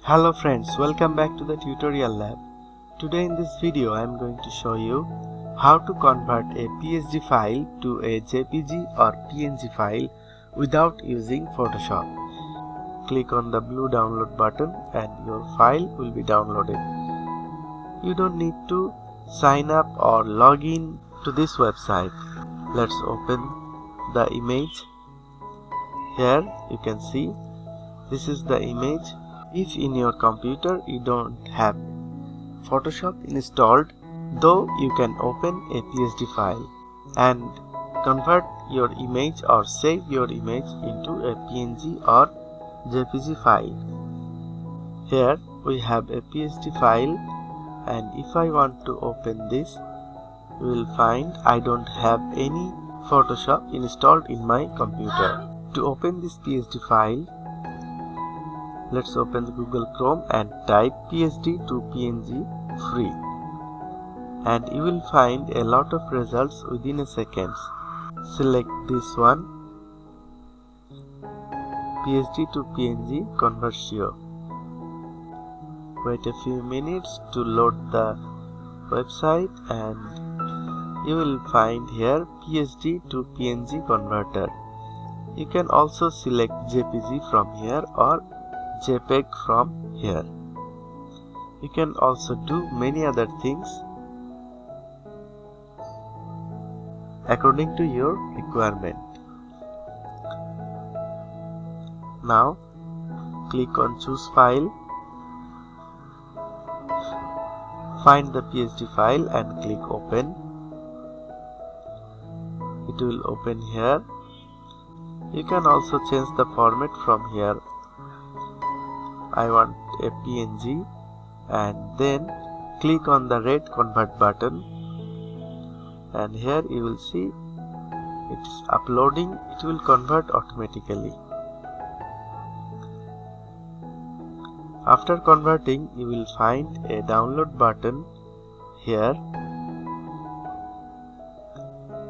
Hello friends, welcome back to the tutorial lab. Today in this video I am going to show you how to convert a PSD file to a JPG or PNG file without using Photoshop. Click on the blue download button and your file will be downloaded. You don't need to sign up or log in to this website. Let's open the image. Here you can see this is the image. If in your computer you don't have Photoshop installed, though you can open a PSD file and convert your image or save your image into a PNG or JPG file. Here we have a PSD file, and if I want to open this, you will find I don't have any Photoshop installed in my computer. To open this PSD file, let's open the Google Chrome and type PSD to PNG free, and you will find a lot of results within a second. Select this one, PSD to PNG conversion. Wait a few minutes to load the website and you will find here PSD to PNG converter. You can also select JPG from here or JPG from here. You can also do many other things according to your requirement. Now click on choose file, find the PSD file and click open. It will open here. You can also change the format from here. I want a PNG, and then click on the red convert button, and here you will see it is uploading. It will convert automatically. After converting, you will find a download button here.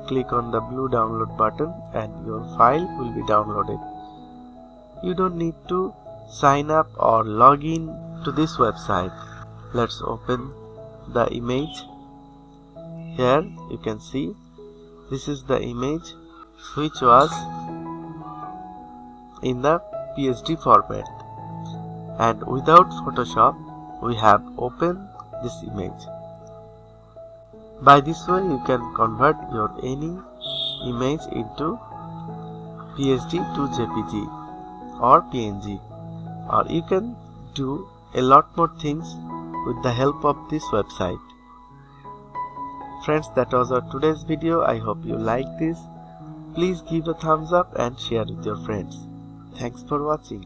Click on the blue download button and your file will be downloaded. You don't need to sign up or log in to this website. Let's open the image. Here you can see this is the image which was in the PSD format, and without Photoshop we have opened this image. By this way you can convert your any image into PSD to JPG or PNG, or you can do a lot more things with the help of this website. Friends, that was our today's video. I hope you liked this. Please give a thumbs up and share with your friends. Thanks for watching.